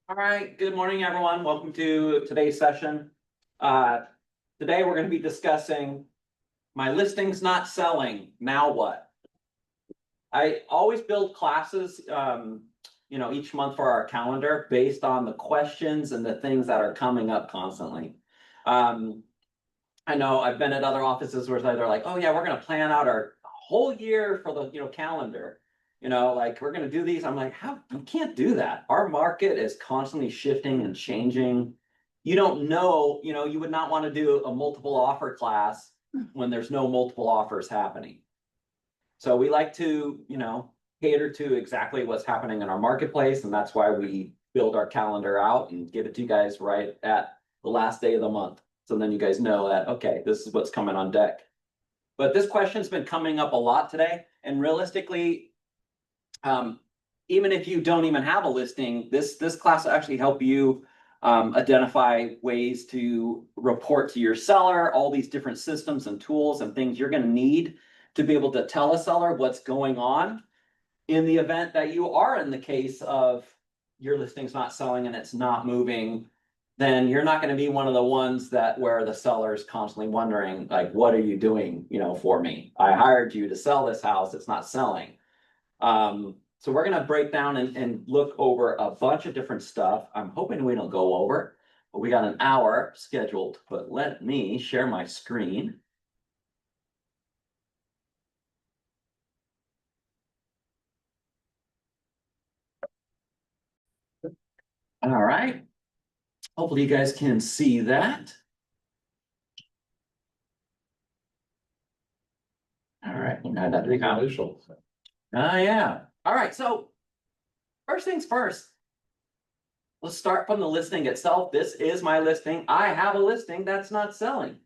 All right, good morning, everyone. Welcome to today's session. Uh, Today we're going to be discussing my listings not selling. Now what? I always build classes, each month for our calendar based on the questions and the things that are coming up constantly. I know I've been at other offices where they're like, oh yeah, we're going to plan out our whole year for the calendar. Like we're going to do these. I'm like, how? You can't do that. Our market is constantly shifting and changing. You don't know, you would not want to do a multiple offer class when there's no multiple offers happening. So we like to, cater to exactly what's happening in our marketplace. And that's why we build our calendar out and give it to you guys right at the last day of the month. So then you guys know that, okay, this is what's coming on deck. But this question's been coming up a lot today. And realistically, even if you don't even have a listing, this class will actually help you identify ways to report to your seller, all these different systems and tools and things you're going to need to be able to tell a seller what's going on in the event that you are in the case of your listing's not selling and it's not moving. Then you're not going to be one of the ones that where the seller is constantly wondering, like, what are you doing, for me? I hired you to sell this house, it's not selling. So we're going to break down and look over a bunch of different stuff. I'm hoping we don't go over, but we got an hour scheduled. But let me share my screen. All right. Hopefully you guys can see that. All right. Yeah. All right. So first things first. Let's start from the listing itself. This is my listing. I have a listing that's not selling.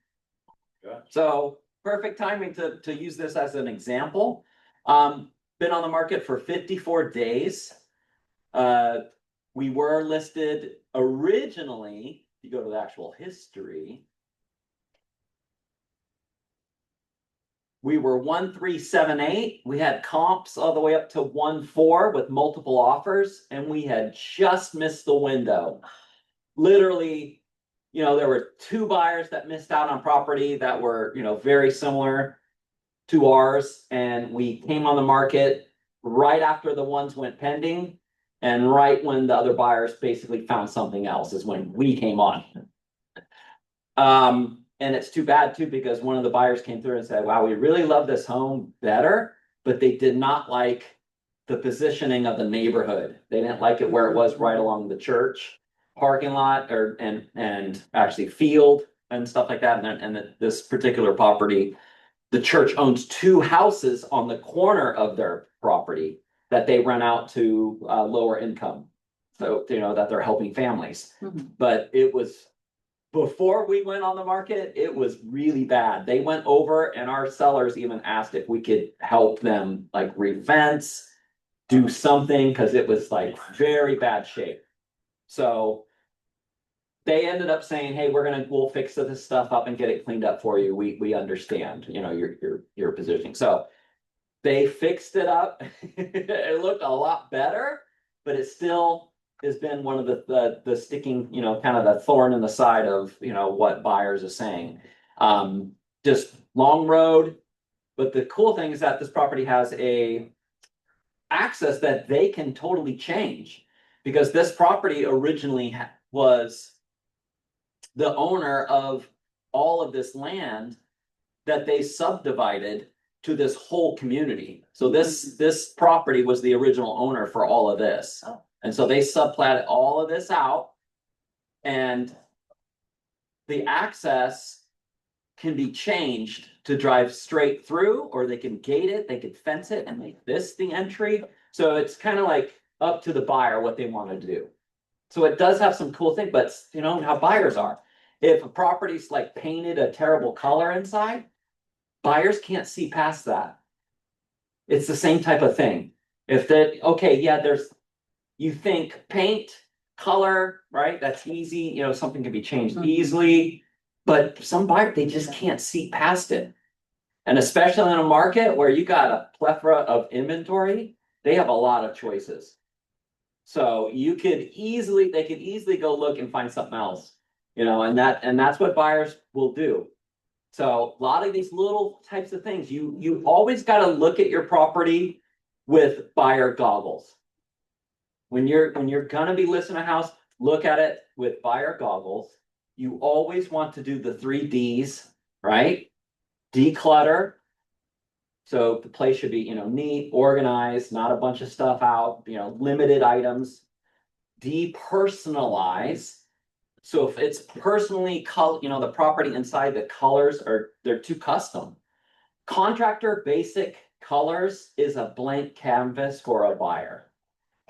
Gotcha. So perfect timing to use this as an example. Been on the market for 54 days. We were listed originally, if you go to the actual history, we were 1378. We had comps all the way up to 14 with multiple offers, and we had just missed the window. Literally, there were 2 buyers that missed out on property that were, very similar to ours, and we came on the market right after the ones went pending. And right when the other buyers basically found something else is when we came on. And it's too bad too, because one of the buyers came through and said, wow, we really love this home better, but they did not like the positioning of the neighborhood. They didn't like it where it was right along the church parking lot and actually field and stuff like that. And this particular property, the church owns 2 houses on the corner of their property that they rent out to lower income. So, that they're helping families. Mm-hmm. But it was, before we went on the market, it was really bad. They went over and our sellers even asked if we could help them like re-fence, do something, because it was like very bad shape. So they ended up saying, hey, we'll fix this stuff up and get it cleaned up for you. We understand, your positioning. So they fixed it up. It looked a lot better, but it still has been one of the sticking, kind of the thorn in the side of, what buyers are saying. Just long road. But the cool thing is that this property has a access that they can totally change, because this property originally was the owner of all of this land that they subdivided to this whole community. So this property was the original owner for all of this. Oh. And so they subplatted all of this out, and the access can be changed to drive straight through, or they can gate it, they could fence it and make this the entry. So it's kind of like up to the buyer what they want to do. So it does have some cool things, but how buyers are. If a property's like painted a terrible color inside, buyers can't see past that. It's the same type of thing. If that, okay, yeah, you think paint, color, right? That's easy. Something can be changed easily, but some buyers, they just can't see past it. And especially in a market where you got a plethora of inventory, they have a lot of choices. So they could easily go look and find something else, and that's what buyers will do. So a lot of these little types of things, you always got to look at your property with buyer goggles. When you're gonna be listing a house, look at it with buyer goggles. You always want to do the 3 Ds, right? Declutter. So the place should be, neat, organized, not a bunch of stuff out, limited items. Depersonalize. So if it's personally the property inside, the colors they're too custom. Contractor basic colors is a blank canvas for a buyer.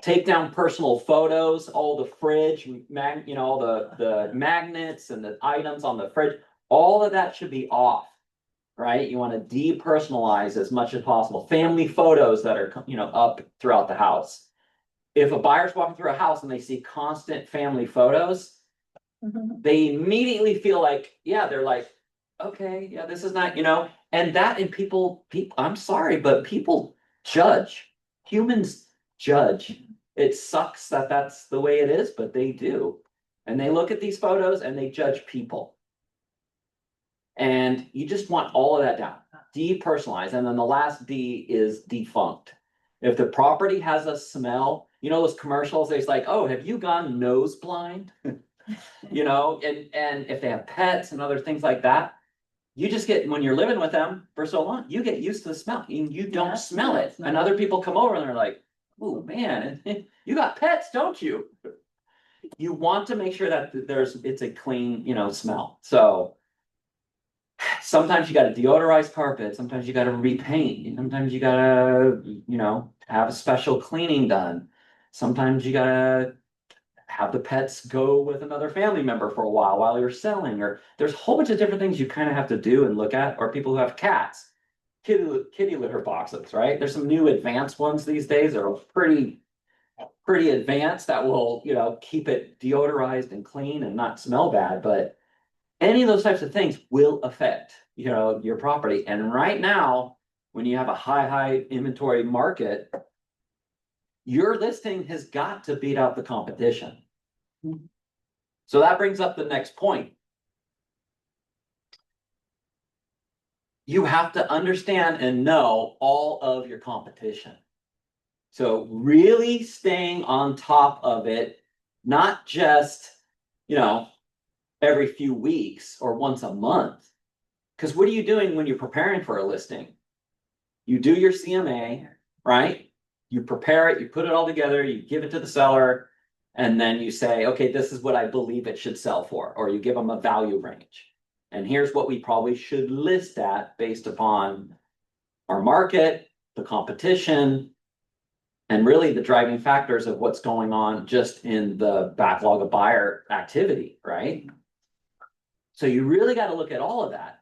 Take down personal photos, all the fridge, all the magnets and the items on the fridge, all of that should be off, right? You want to depersonalize as much as possible. Family photos that are, up throughout the house. If a buyer's walking through a house and they see constant family photos, they immediately feel like, yeah, they're like, okay, yeah, this is not, and people, I'm sorry, but people judge. Humans judge. It sucks that that's the way it is, but they do. And they look at these photos and they judge people. And you just want all of that down. Depersonalize. And then the last D is defunct. If the property has a smell, those commercials, it's like, oh, have you gone nose blind? And if they have pets and other things like that, you just get, when you're living with them for so long, you get used to the smell and you don't smell it. And other people come over and they're like, oh man, you got pets, don't you? You want to make sure that it's a clean, smell. So sometimes you got to deodorize carpet. Sometimes you got to repaint. Sometimes you got to, have a special cleaning done. Sometimes you got to have the pets go with another family member for a while you're selling, or there's a whole bunch of different things you kind of have to do and look at, or people who have cats, kitty litter boxes, right? There's some new advanced ones these days that are pretty advanced that will, keep it deodorized and clean and not smell bad. But any of those types of things will affect, your property. And right now, when you have a high inventory market, your listing has got to beat out the competition. So that brings up the next point. You have to understand and know all of your competition. So really staying on top of it, not just, every few weeks or once a month. Because what are you doing when you're preparing for a listing? You do your CMA, right? You prepare it, you put it all together, you give it to the seller, and then you say, okay, this is what I believe it should sell for, or you give them a value range. And here's what we probably should list at based upon our market, the competition, and really the driving factors of what's going on just in the backlog of buyer activity, right? So you really got to look at all of that.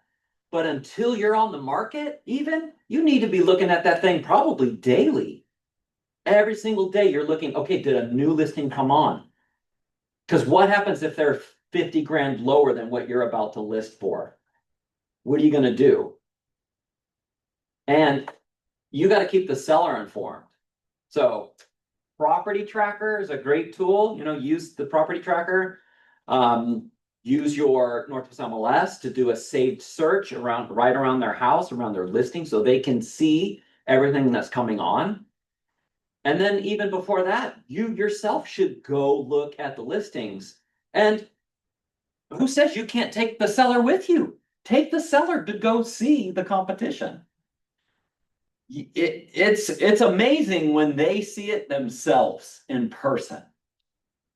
But until you're on the market, even, you need to be looking at that thing probably daily. Every single day you're looking, okay, did a new listing come on? Because what happens if they're 50 grand lower than what you're about to list for? What are you going to do? And you got to keep the seller informed. So Property Tracker is a great tool. Use the Property Tracker. Use your Northwest MLS to do a saved search right around their house, around their listing, so they can see everything that's coming on. And then even before that, you yourself should go look at the listings. And who says you can't take the seller with you? Take the seller to go see the competition. It's amazing when they see it themselves in person.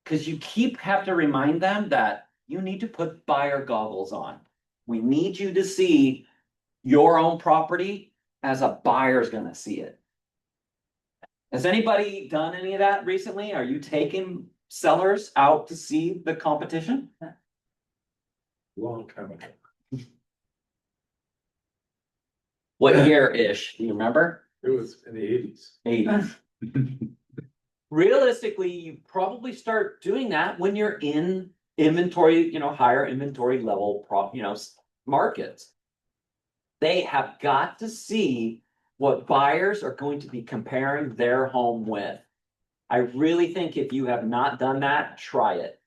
Because you have to remind them that you need to put buyer goggles on. We need you to see your own property as a buyer's going to see it. Has anybody done any of that recently? Are you taking sellers out to see the competition? Long time ago. What year-ish? Do you remember? It was in the 80s. 80s. Realistically, you probably start doing that when you're in inventory, higher inventory level markets. They have got to see what buyers are going to be comparing their home with. I really think if you have not done that, try it.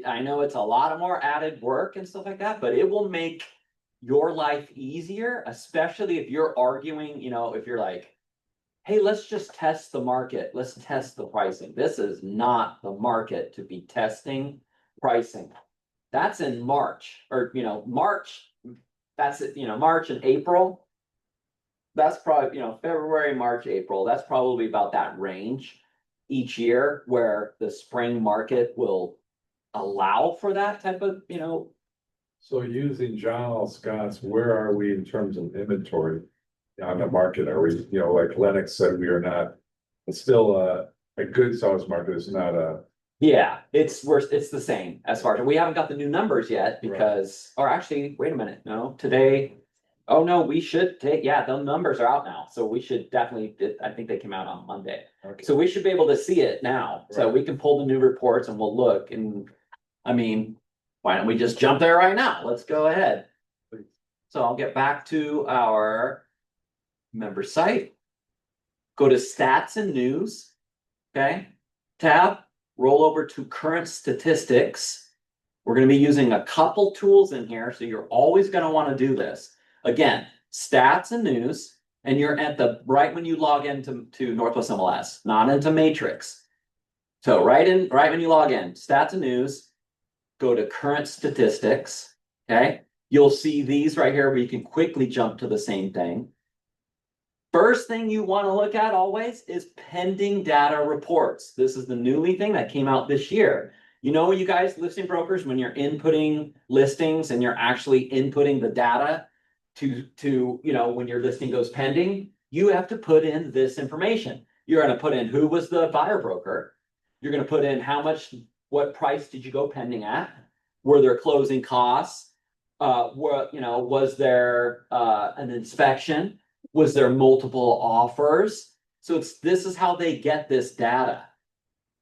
I know it's a lot of more added work and stuff like that, but it will make your life easier, especially if you're arguing, if you're like, hey, let's just test the market. Let's test the pricing. This is not the market to be testing pricing. That's in March or, March. That's it, March and April. That's probably, February, March, April. That's probably about that range each year where the spring market will allow for that type of, So using John L. Scott's, where are we in terms of inventory on the market? Are we, like Lennox said, we are not, it's still a good seller's market. It's not a, yeah, it's worse. It's the same as far as we haven't got the new numbers yet because, or actually, wait a minute. No, today. Oh, no, we should take, yeah, the numbers are out now. So we should definitely, I think they came out on Monday. okay. So we should be able to see it now. So Right. we can pull the new reports and we'll look and, I mean, why don't we just jump there right now? Let's go ahead. Please. So I'll get back to our member site. Go to stats and news. Okay. Tab, roll over to current statistics. We're going to be using a couple tools in here. So you're always going to want to do this. Again, stats and news, and you're at the right when you log into Northwest MLS, not into Matrix. So right when you log in, stats and news, go to current statistics. Okay, you'll see these right here where you can quickly jump to the same thing. First thing you want to look at always is pending data reports. This is the newly thing that came out this year. You guys, listing brokers, when you're inputting listings and you're actually inputting the data to when your listing goes pending, you have to put in this information. You're going to put in who was the buyer broker. You're going to put in what price did you go pending at? Were there closing costs? Was there an inspection? Was there multiple offers? So this is how they get this data.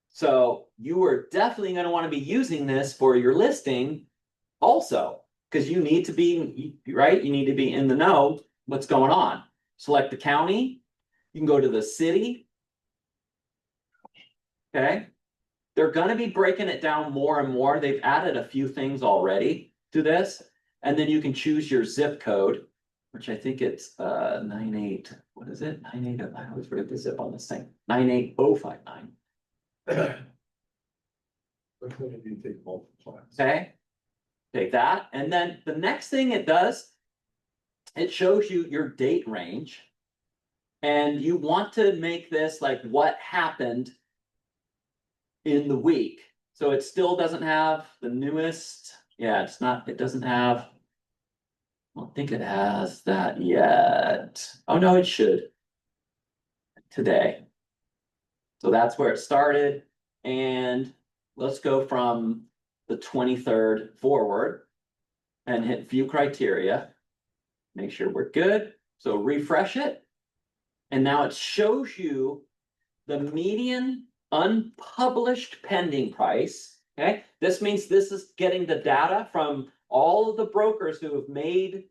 So you are definitely going to want to be using this for your listing also, because you need to be, right? You need to be in the know what's going on. Select the county. You can go to the city. Okay. They're going to be breaking it down more and more. They've added a few things already to this. And then you can choose your zip code, which I think it's 98. What is it? 98. I always forget the zip on this thing. 98059. Look at if you take multiple. Okay. Take that. And then the next thing it does, it shows you your date range. And you want to make this like what happened in the week. So it still doesn't have the newest. Yeah, it doesn't have. I don't think it has that yet. Oh no, it should. Today. So that's where it started. And let's go from the 23rd forward and hit view criteria. Make sure we're good. So refresh it. And now it shows you the median unpublished pending price. Okay, this means this is getting the data from all of the brokers who have made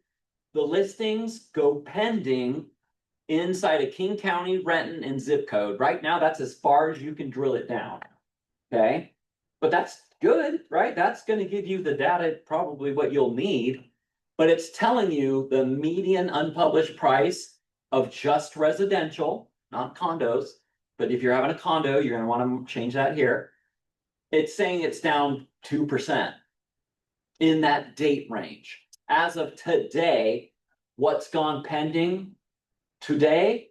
the listings go pending inside of King County, Renton, and zip code. Right now, that's as far as you can drill it down. Okay, but that's good, right? That's going to give you the data, probably what you'll need, but it's telling you the median unpublished price of just residential, not condos. But if you're having a condo, you're going to want to change that here. It's saying it's down 2% in that date range. As of today, what's gone pending today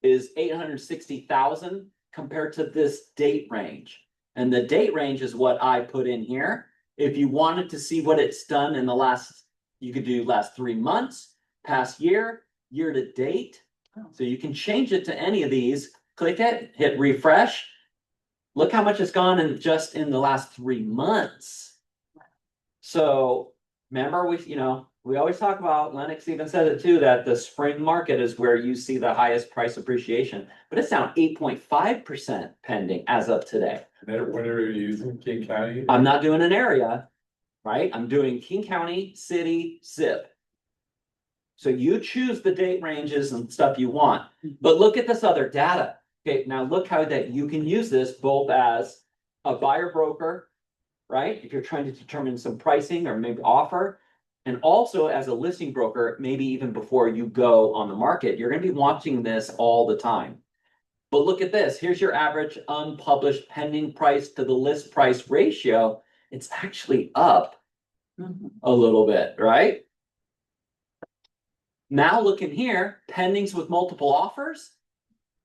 is 860,000 compared to this date range. And the date range is what I put in here. If you wanted to see what it's done in the last, you could do last 3 months, past year, year to date. So you can change it to any of these. Click it, hit refresh. Look how much it's gone in just in the last 3 months. So remember, we always talk about, Lennox even said it too, that the spring market is where you see the highest price appreciation, but it's down 8.5% pending as of today. Whenever you're using King County. I'm not doing an area, right? I'm doing King County, city, zip. So you choose the date ranges and stuff you want, but look at this other data. Okay, now look how that you can use this both as a buyer broker, right? If you're trying to determine some pricing or maybe offer. And also as a listing broker, maybe even before you go on the market, you're gonna be watching this all the time. But look at this, here's your average unpublished pending price to the list price ratio. It's actually up a little bit, right? Now look in here, pendings with multiple offers.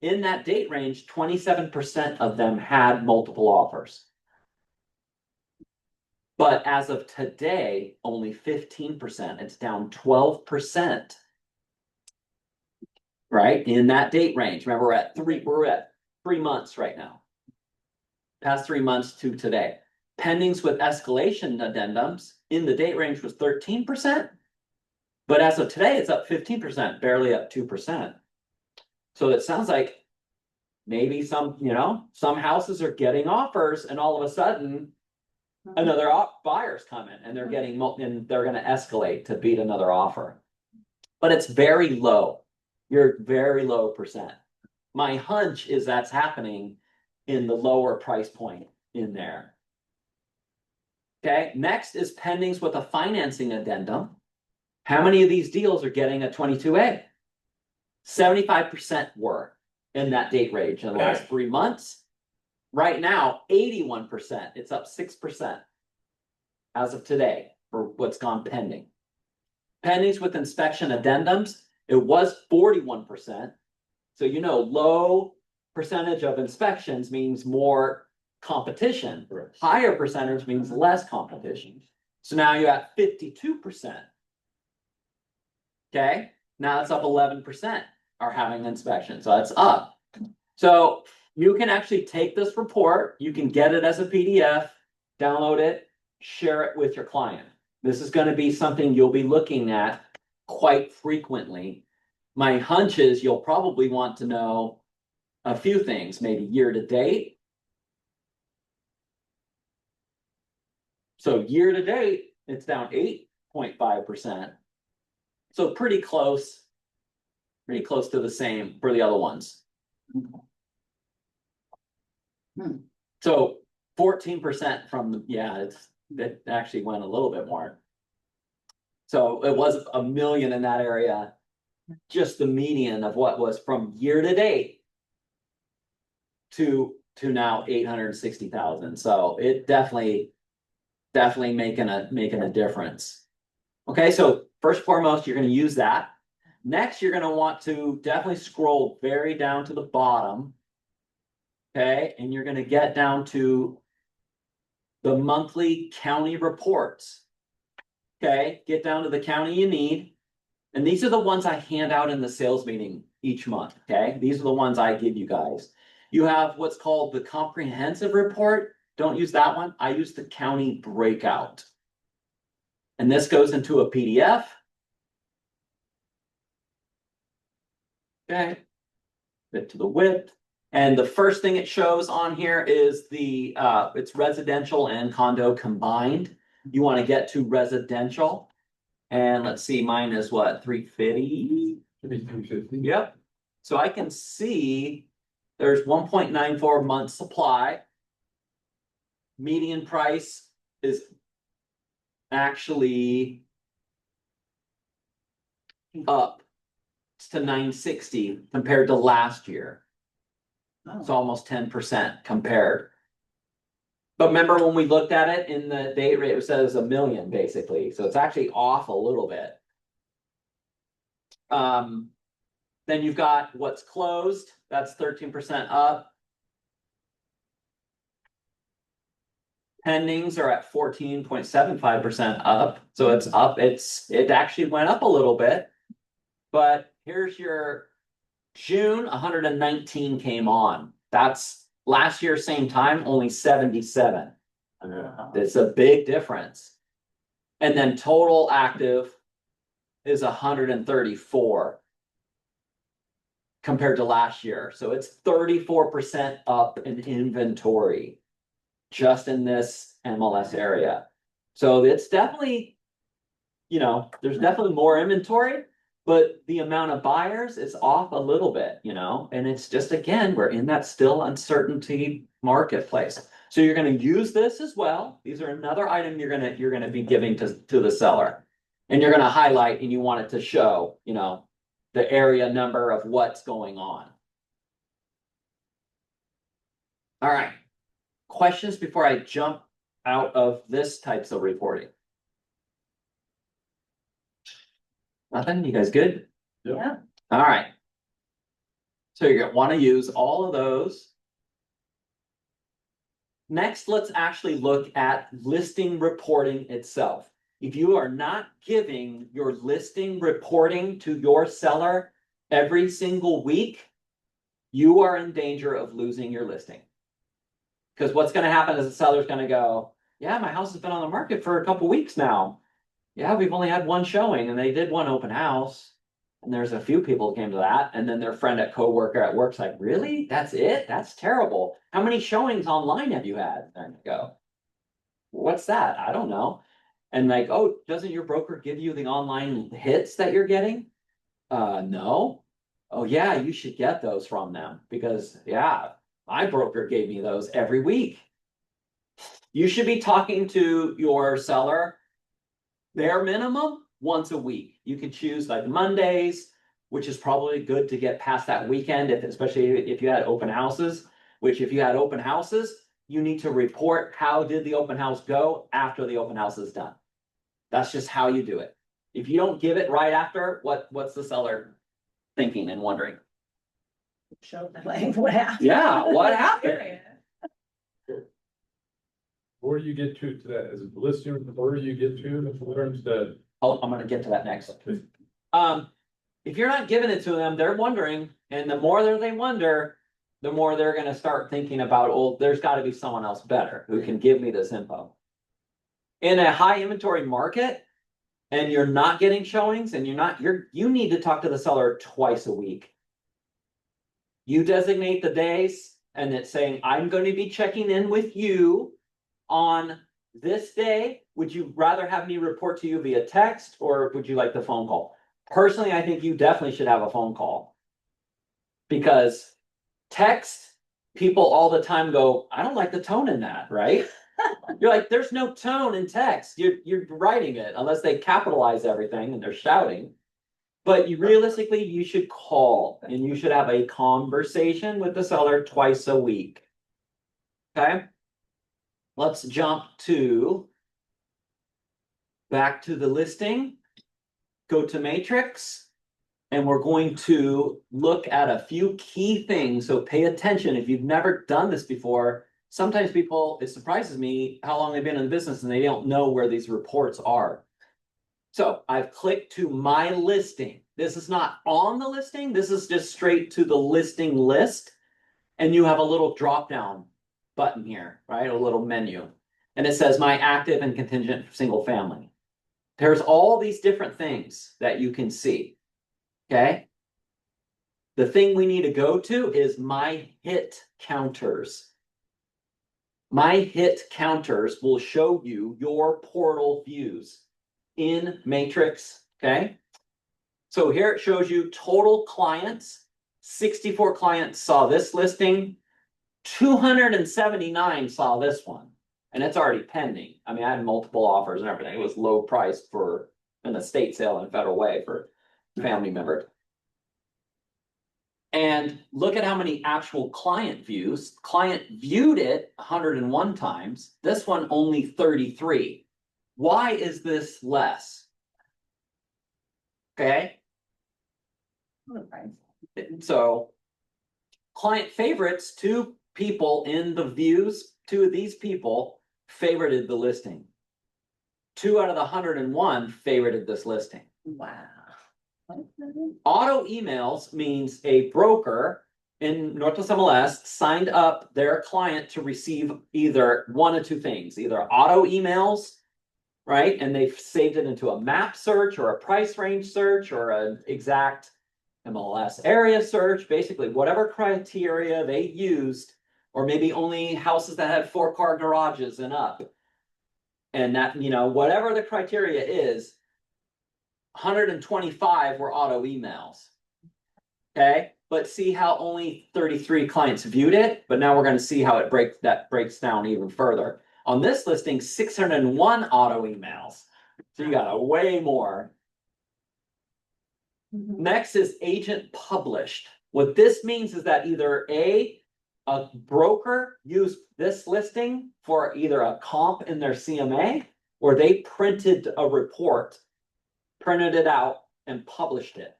In that date range, 27% of them had multiple offers. But as of today, only 15%. It's down 12%. Right, in that date range. Remember, we're at 3 months right now. Past 3 months to today. Pendings with escalation addendums in the date range was 13%. But as of today, it's up 15%, barely up 2%. So it sounds like maybe some houses are getting offers and all of a sudden another buyers come in and they're getting, and they're gonna escalate to beat another offer. But it's very low. You're very low percent. My hunch is that's happening in the lower price point in there. Okay, next is pendings with a financing addendum. How many of these deals are getting a 22A? 75% were in that date range in the last 3 months. Right now, 81%. It's up 6% as of today for what's gone pending. Pendings with inspection addendums, it was 41%. So low percentage of inspections means more competition. Right. Higher percentage means less competition. So now you're at 52%. Okay, now it's up 11% are having inspection. So that's up. So you can actually take this report, you can get it as a PDF, download it, share it with your client. This is going to be something you'll be looking at quite frequently. My hunch is you'll probably want to know a few things, maybe year to date. So year to date, it's down 8.5%. So pretty close to the same for the other ones. So 14% from the, it actually went a little bit more. So it was 1 million in that area. Just the median of what was from year to date to now 860,000. So it definitely making a difference. Okay, so first and foremost, you're going to use that. Next, you're going to want to definitely scroll very down to the bottom. Okay, and you're going to get down to the monthly county reports. Okay, get down to the county you need. And these are the ones I hand out in the sales meeting each month. Okay, these are the ones I give you guys. You have what's called the comprehensive report. Don't use that one. I use the county breakout. And this goes into a PDF. Okay, bit to the width. And the first thing it shows on here is the it's residential and condo combined. You want to get to residential. And let's see, mine is what, 350? 350. Yep. So I can see there's 1.94 month supply. Median price is actually up to 960 compared to last year. It's almost 10% compared. But remember when we looked at it in the date rate, it says 1 million basically. So it's actually off a little bit. Then you've got what's closed. That's 13% up. Pendings are at 14.75% up. So it's up. It actually went up a little bit. But here's your June, 119 came on. That's last year, same time, only 77. It's a big difference. And then total active is 134 compared to last year. So it's 34% up in inventory just in this MLS area. So it's definitely, there's definitely more inventory, But the amount of buyers is off a little bit, you know, and it's just, again, we're in that still uncertainty marketplace. So you're gonna use this as well. These are another item you're gonna be giving to the seller. And you're gonna highlight and you want it to show, you know, the area number of what's going on. All right. Questions before I jump out of this types of reporting? Nothing? You guys good? Yeah. All right. So you're gonna wanna use all of those. Next, let's actually look at listing reporting itself. If you are not giving your listing reporting to your seller every single week, you are in danger of losing your listing. Because what's gonna happen is the seller's gonna go, yeah, my house has been on the market for a couple weeks now. Yeah, we've only had one showing and they did one open house. And there's a few people who came to that, and then their friend at coworker at work's like, really? That's it? That's terrible. How many showings online have you had? There you go. What's that? I don't know. And like, oh, doesn't your broker give you the online hits that you're getting? No. Oh yeah, you should get those from them because yeah, my broker gave me those every week. You should be talking to your seller bare minimum once a week. You could choose like Mondays, which is probably good to get past that weekend, especially if you had open houses, which if you had open houses, you need to report how did the open house go after the open house is done. That's just how you do it. If you don't give it right after, what's the seller thinking and wondering? Show them like what happened. Yeah, what happened? Where do you get to that, as a listing, where do you get to in terms of? Oh, I'm gonna get to that next. If you're not giving it to them, they're wondering, and the more they wonder, the more they're gonna start thinking about, oh, there's gotta be someone else better who can give me this info. In a high inventory market, and you're not getting showings, and you need to talk to the seller twice a week. You designate the days, and it's saying, I'm gonna be checking in with you on this day. Would you rather have me report to you via text, or would you like the phone call? Personally, I think you definitely should have a phone call. Because text, people all the time go, I don't like the tone in that, right? You're like, there's no tone in text. You're writing it unless they capitalize everything and they're shouting. But realistically, you should call and you should have a conversation with the seller twice a week. Okay? Let's jump back to the listing. Go to Matrix. And we're going to look at a few key things. So pay attention. If you've never done this before, sometimes it surprises me how long they've been in the business and they don't know where these reports are. So I've clicked to my listing. This is not on the listing. This is just straight to the listing list. And you have a little drop down button here, right? A little menu. And it says my active and contingent single family. There's all these different things that you can see. Okay. The thing we need to go to is my hit counters. My hit counters will show you your portal views in Matrix. Okay. So here it shows you total clients. 64 clients saw this listing. 279 saw this one. And it's already pending. I mean, I had multiple offers and everything. It was low priced for an estate sale in Federal Way for family member. And look at how many actual client views. Client viewed it 101 times. This one only 33. Why is this less? Okay. So client favorites, 2 people in the views, 2 of these people favorited the listing. 2 out of the 101 favorited this listing. Wow. Auto emails means a broker in Northwest MLS signed up their client to receive either one of 2 things, either auto emails, right? And they've saved it into a map search or a price range search or an exact MLS area search, basically whatever criteria they used, or maybe only houses that had 4-car garages and up. And that, you know, whatever the criteria is, 125 were auto emails. Okay, but see how only 33 clients viewed it, but now we're gonna see how it breaks down even further. On this listing, 601 auto emails. So you got a way more. Next is agent published. What this means is that either a broker used this listing for either a comp in their CMA, or they printed a report, printed it out and published it.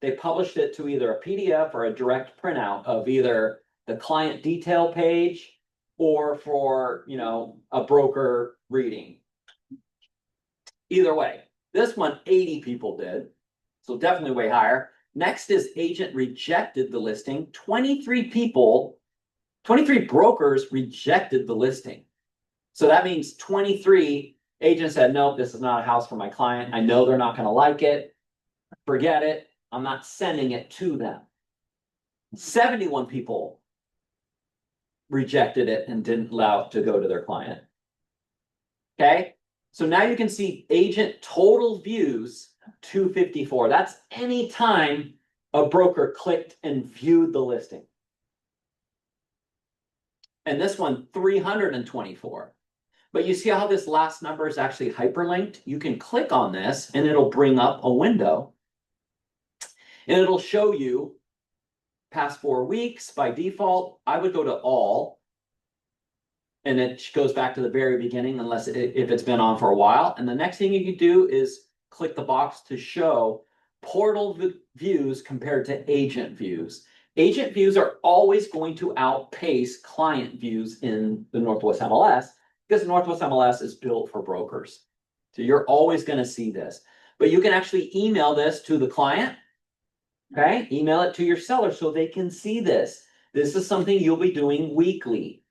They published it to either a PDF or a direct printout of either the client detail page or for, you know, a broker reading. Either way, this one 80 people did, so definitely way higher. Next is agent rejected the listing. 23 brokers rejected the listing. So that means 23 agents said, no, this is not a house for my client. I know they're not going to like it. Forget it. I'm not sending it to them. 71 people rejected it and didn't allow it to go to their client. Okay, so now you can see agent total views 254. That's any time a broker clicked and viewed the listing. And this one 324. But you see how this last number is actually hyperlinked? You can click on this and it'll bring up a window. And it'll show you past 4 weeks. By default, I would go to all. And it goes back to the very beginning unless if it's been on for a while. And the next thing you can do is click the box to show portal views compared to agent views. Agent views are always going to outpace client views in the Northwest MLS because Northwest MLS is built for brokers. So you're always going to see this. But you can actually email this to the client. Okay, email it to your seller so they can see this. This is something you'll be doing weekly.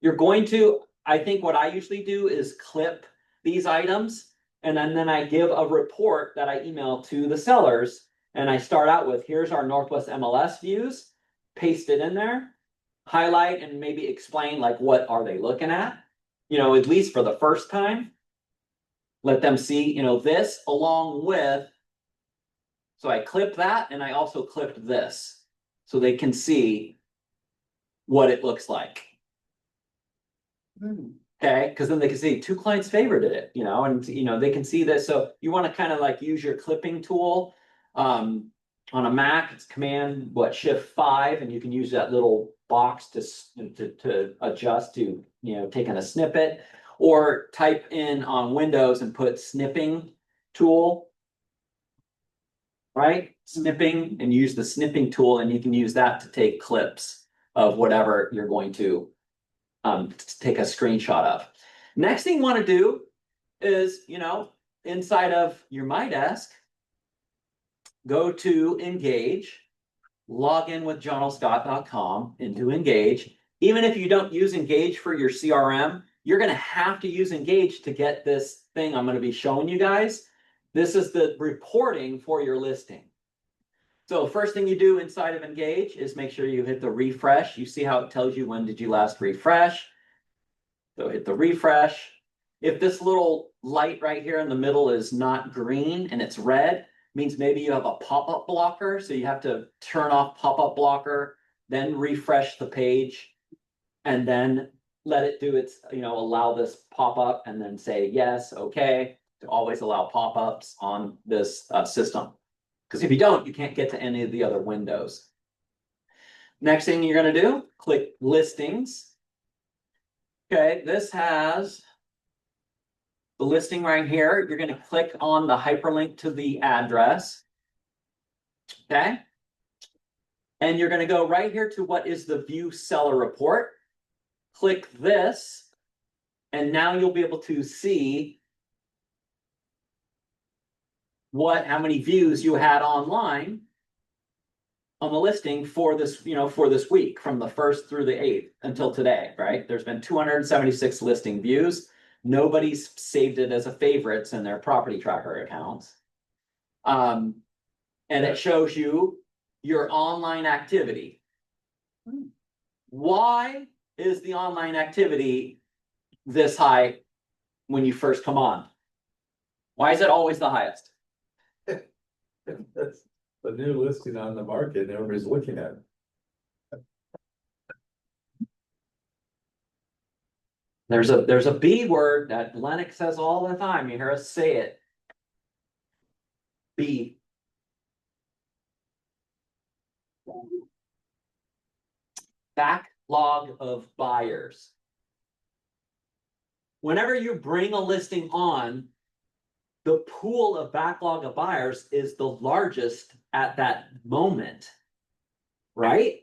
You're going to, I think what I usually do is clip these items and then I give a report that I email to the sellers. And I start out with, here's our Northwest MLS views, paste it in there, highlight and maybe explain like what are they looking at, you know, at least for the first time. Let them see, you know, this along with. So I clipped that and I also clipped this so they can see what it looks like. Okay, because then they can see 2 clients favorited it, you know, and you know they can see this. So you want to kind of like use your clipping tool. On a Mac, it's Command Shift 5, and you can use that little box to adjust to, you know, taking a snippet, or type in on Windows and put snipping tool. Right, snipping, and use the snipping tool, and you can use that to take clips of whatever you're going to take a screenshot of. Next thing you want to do is, you know, inside of your MyDesk, go to Engage, log in with johnlscott.com into Engage. Even if you don't use Engage for your CRM, you're going to have to use Engage to get this thing I'm going to be showing you guys. This is the reporting for your listing. So first thing you do inside of Engage is make sure you hit the refresh. You see how it tells you when did you last refresh. So hit the refresh. If this little light right here in the middle is not green and it's red, means maybe you have a pop-up blocker. So you have to turn off pop-up blocker, then refresh the page, and then let it do its, you know, allow this pop-up and then say yes, okay. To always allow pop-ups on this system. Because if you don't, you can't get to any of the other windows. Next thing you're going to do, click listings. Okay, this has the listing right here. You're going to click on the hyperlink to the address. Okay. And you're going to go right here to what is the view seller report. Click this. And now you'll be able to see how many views you had online on the listing for this, you know, for this week from the 1st through the 8th until today, right? There's been 276 listing views. Nobody's saved it as a favorites in their property tracker accounts. And it shows you your online activity. Why is the online activity this high when you first come on? Why is it always the highest? That's a new listing on the market, and everybody's looking at it. There's a B word that Lennox says all the time. You hear us say it. B. Backlog of buyers. Whenever you bring a listing on, the pool of backlog of buyers is the largest at that moment. Right?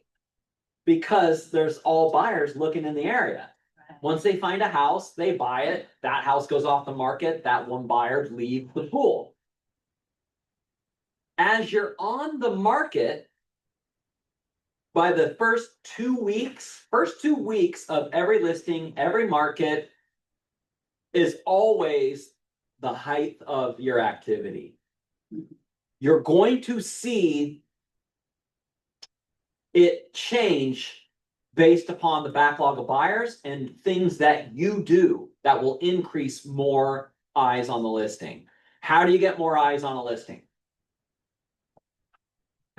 Because there's all buyers looking in the area. Once they find a house, they buy it, that house goes off the market, that one buyer leaves the pool. As you're on the market, by the first 2 weeks of every listing, every market is always the height of your activity. You're going to see it change based upon the backlog of buyers and things that you do that will increase more eyes on the listing. How do you get more eyes on a listing?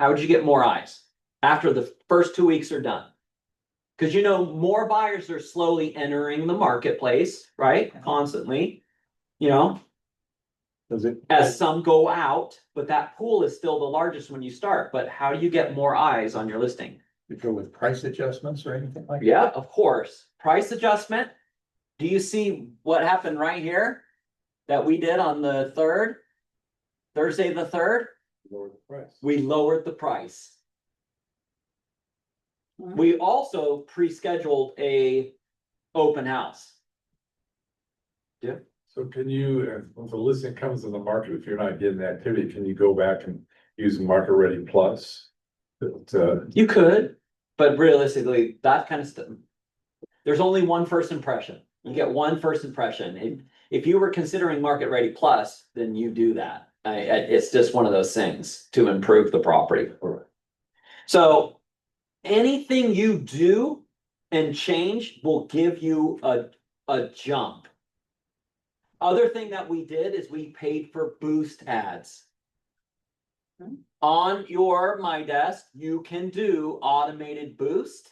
How would you get more eyes after the first 2 weeks are done? Because you know, more buyers are slowly entering the marketplace, right? Constantly, you know, Does it? as some go out, but that pool is still the largest when you start. But how do you get more eyes on your listing? You go with price adjustments or anything like that? Yeah, of course. Price adjustment. Do you see what happened right here? That we did on the Thursday the 3rd? Lower the price. We lowered the price. We also pre-scheduled a open house. So can you, if a listing comes to the market, if you're not getting the activity, can you go back and use Market Ready Plus? To, You could, but realistically, that kind of stuff. There's only one first impression. You get one first impression. If you were considering Market Ready Plus, then you do that. It's just one of those things to improve the property. So anything you do and change will give you a jump. Other thing that we did is we paid for boost ads. On your My Desk, you can do automated boost.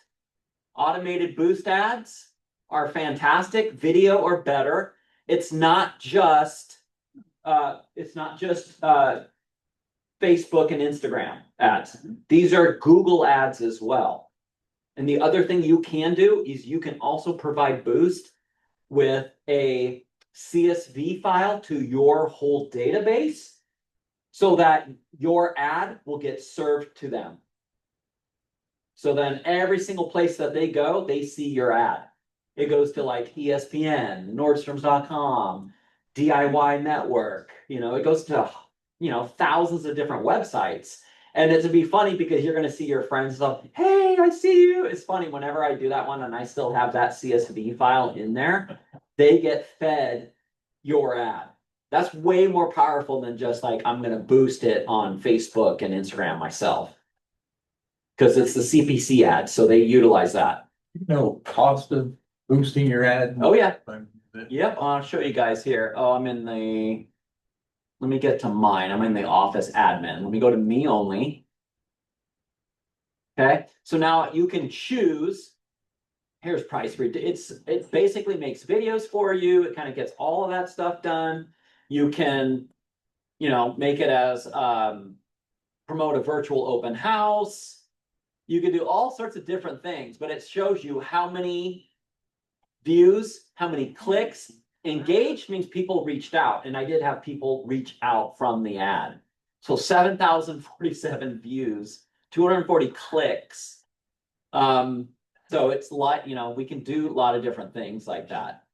Automated boost ads are fantastic, video or better. It's not just Facebook and Instagram ads. These are Google ads as well. And the other thing you can do is you can also provide boost with a CSV file to your whole database so that your ad will get served to them. So then every single place that they go, they see your ad. It goes to like ESPN, Nordstrom's.com, DIY Network, it goes to, thousands of different websites. And it'd be funny because you're going to see your friends stuff. Hey, I see you. It's funny whenever I do that one and I still have that CSV file in there, they get fed your ad. That's way more powerful than just like, I'm going to boost it on Facebook and Instagram myself. Because it's the CPC ad, so they utilize that. No cost of boosting your ad? Oh, yeah. Yep, I'll show you guys here. Oh, let me get to mine. I'm in the office admin. Let me go to me only. Okay, so now you can choose. Here's price. It basically makes videos for you. It kind of gets all of that stuff done. You can, make it as promote a virtual open house. You can do all sorts of different things, but it shows you how many views, how many clicks. Engaged means people reached out, and I did have people reach out from the ad. So 7,047 views, 240 clicks. So it's like, we can do a lot of different things like that.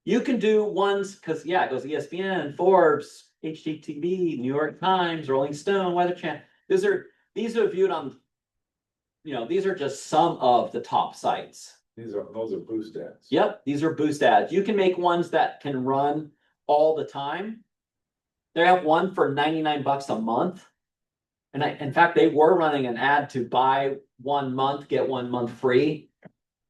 You can do ones, because it goes ESPN, Forbes, HGTV, New York Times, Rolling Stone, Weather Channel. These are viewed on, these are just some of the top sites. those are boost ads. Yep, these are boost ads. You can make ones that can run all the time. They have one for 99 bucks a month. And in fact, they were running an ad to buy 1 month, get 1 month free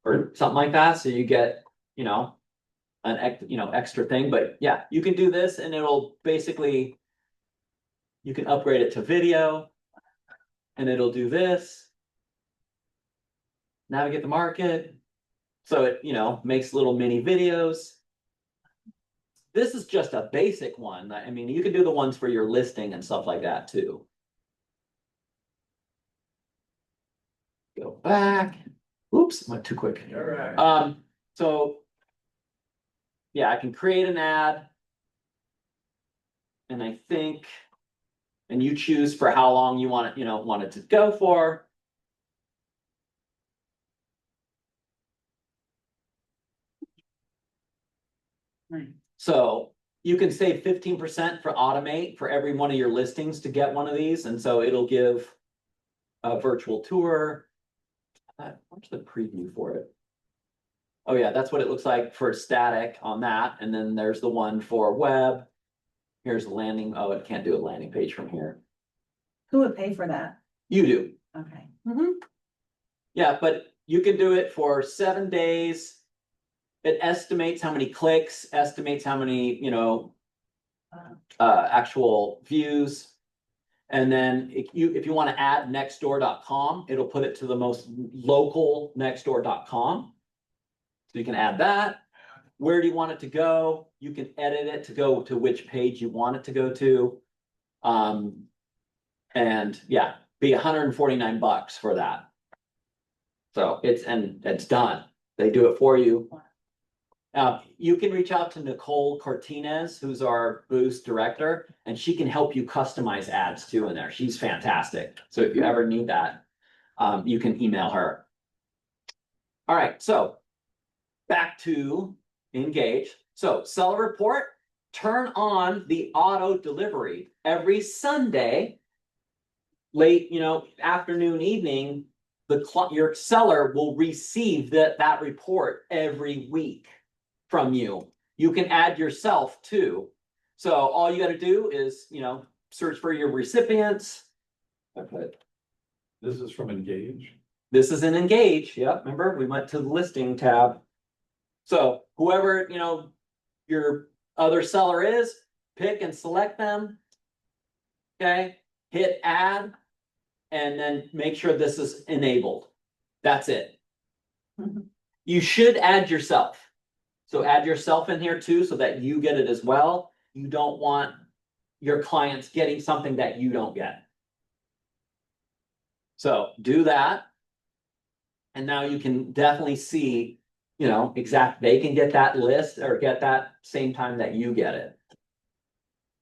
or something like that. So you get, an extra thing. But yeah, you can do this and it'll basically You can upgrade it to video. And it'll do this. Navigate the market. So it, makes little mini videos. This is just a basic one. I mean, you can do the ones for your listing and stuff like that too. Go back. Oops, went too quick. All right. So. Yeah, I can create an ad. And I think. And you choose for how long you want it, want it to go for. Right. So you can save 15% for automate for every one of your listings to get one of these, and so it'll give a virtual tour. What's the preview for it? Oh yeah, that's what it looks like for static on that, and then there's the one for web. Here's the landing. Oh, it can't do a landing page from here. Who would pay for that? You do. Okay. Yeah, but you can do it for 7 days. It estimates how many clicks, estimates how many, actual views. And then if you want to add nextdoor.com, it'll put it to the most local nextdoor.com. So you can add that. Where do you want it to go? You can edit it to go to which page you want it to go to. And yeah, be $149 for that. So it's done. They do it for you. You can reach out to Nicole Cortinez, who's our Boost director, and she can help you customize ads too in there. She's fantastic. So if you ever need that, you can email her. All right, so back to Engage. So seller report, turn on the auto delivery every Sunday, late, afternoon, evening. Your seller will receive that report every week from you. You can add yourself too. So all you got to do is, search for your recipients. This is from Engage. This is in Engage. Yep. Remember, we went to the listing tab. So whoever, your other seller is, pick and select them. Okay. Hit add. And then make sure this is enabled. That's it. You should add yourself. So add yourself in here too, so that you get it as well. You don't want your clients getting something that you don't get. So do that. And now you can definitely see, they can get that list or get that same time that you get it.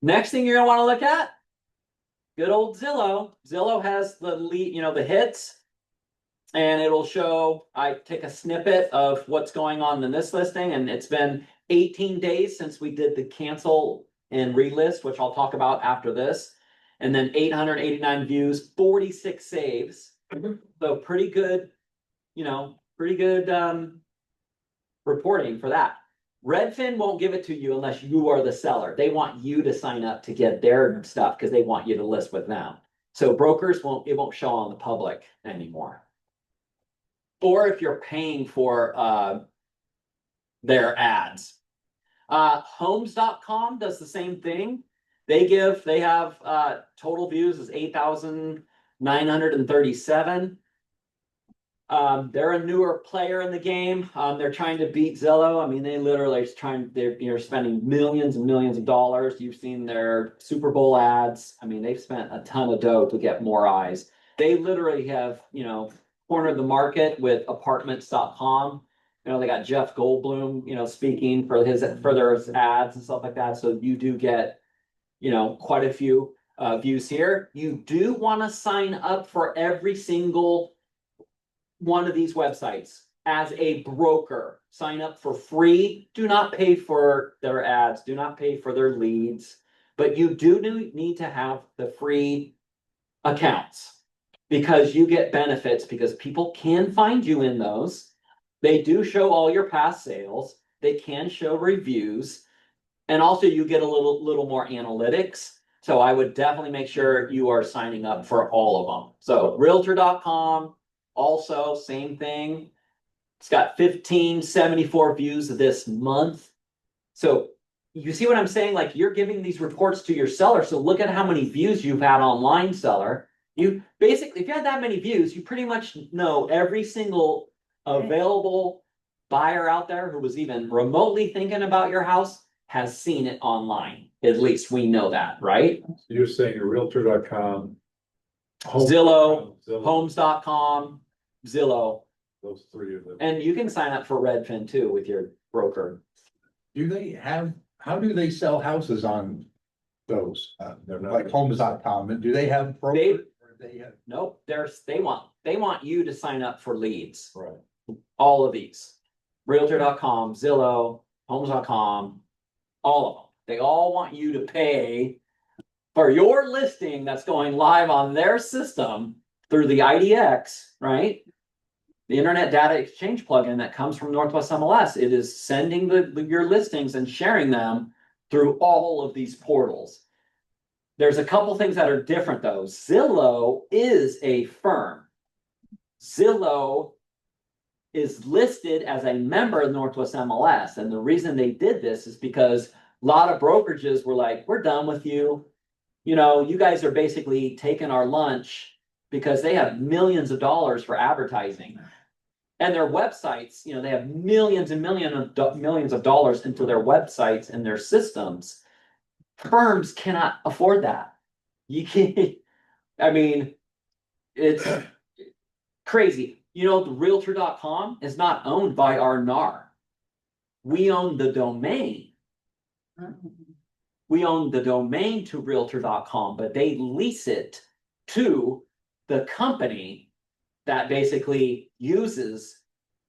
Next thing you're gonna want to look at, good old Zillow. Zillow has the lead, the hits. And it'll show, I take a snippet of what's going on in this listing, and it's been 18 days since we did the cancel and relist, which I'll talk about after this. And then 889 views, 46 saves. So pretty good, reporting for that. Redfin won't give it to you unless you are the seller. They want you to sign up to get their stuff because they want you to list with them. So brokers it won't show on the public anymore. Or if you're paying for their ads. Homes.com does the same thing. They have total views is 8,937. They're a newer player in the game. They're trying to beat Zillow. I mean, they literally they're spending millions and millions of dollars. You've seen their Super Bowl ads. I mean, they've spent a ton of dough to get more eyes. They literally have, cornered the market with apartments.com. They got Jeff Goldblum, speaking for their ads and stuff like that. So you do get, quite a few views here. You do want to sign up for every single one of these websites as a broker. Sign up for free. Do not pay for their ads. Do not pay for their leads. But you do need to have the free accounts. Because you get benefits because people can find you in those. They do show all your past sales. They can show reviews. And also you get a little more analytics. So I would definitely make sure you are signing up for all of them. So realtor.com, also same thing. It's got 1574 views this month. So you see what I'm saying? Like, you're giving these reports to your seller, so look at how many views you've had online, seller. You basically, if you had that many views, you pretty much know every single available buyer out there who was even remotely thinking about your house has seen it online. At least we know that, right? You're saying Realtor.com. Zillow, Homes.com, Zillow, Those three of them. and you can sign up for Redfin too with your broker. How do they sell houses on those? They're not- Like homes.com, and do they have brokers? Or they have? Nope, they want you to sign up for leads. Right. All of these. Realtor.com, Zillow, Homes.com, all of them. They all want you to pay for your listing that's going live on their system through the IDX, right? The Internet Data Exchange plugin that comes from Northwest MLS. It is sending your listings and sharing them through all of these portals. There's a couple things that are different though. Zillow is a firm. Zillow is listed as a member of Northwest MLS. And the reason they did this is because a lot of brokerages were like, we're done with you. You know, you guys are basically taking our lunch because they have millions of dollars for advertising. And their websites, you know, they have millions and millions of dollars into their websites and their systems. Firms cannot afford that. You can't, I mean, it's crazy. You know, the Realtor.com is not owned by our NAR. We own the domain. We own the domain to Realtor.com, but they lease it to the company that basically uses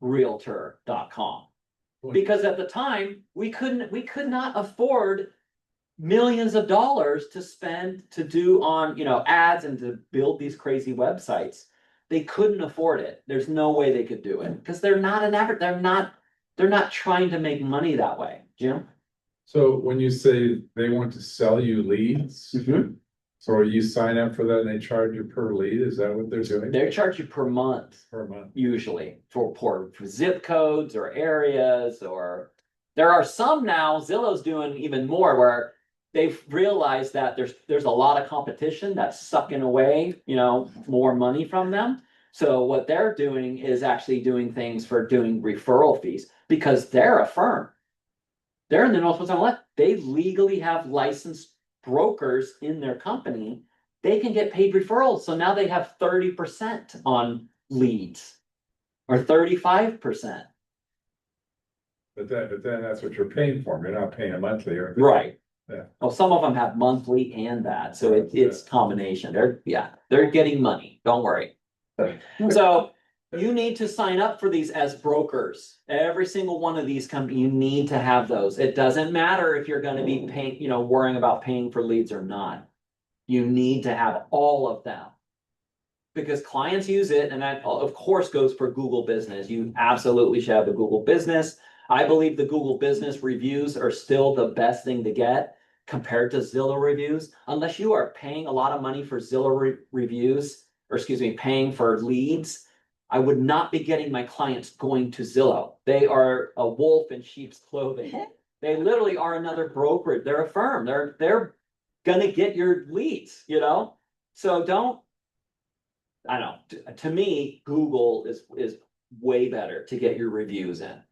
Realtor.com. Because at the time, we could not afford millions of dollars to spend to do on, you know, ads and to build these crazy websites. They couldn't afford it. There's no way they could do it because they're not they're not trying to make money that way. Jim? So when you say they want to sell you leads, Mhm. so you sign up for that and they charge you per lead, is that what they're doing? They charge you per month. Per month. Usually for zip codes or areas, or there are some now, Zillow's doing even more where they've realized that there's a lot of competition that's sucking away, you know, more money from them. So what they're doing is actually doing things for doing referral fees because they're a firm. They're in the Northwest MLS. They legally have licensed brokers in their company. They can get paid referrals. So now they have 30% on leads or 35%. But then that's what you're paying for. You're not paying a monthly or. Right. Yeah. Well, some of them have monthly and that, so it's combination. They're getting money. Don't worry. So you need to sign up for these as brokers. Every single one of these you need to have those. It doesn't matter if you're gonna be paying, you know, worrying about paying for leads or not. You need to have all of them. Because clients use it, and that of course goes for Google Business. You absolutely should have the Google Business. I believe the Google Business reviews are still the best thing to get compared to Zillow reviews. Unless you are paying a lot of money for Zillow reviews, or excuse me, paying for leads, I would not be getting my clients going to Zillow. They are a wolf in sheep's clothing. They literally are another brokerage. They're a firm. They're gonna get your leads, you know? So I don't know, to me, Google is way better to get your reviews in.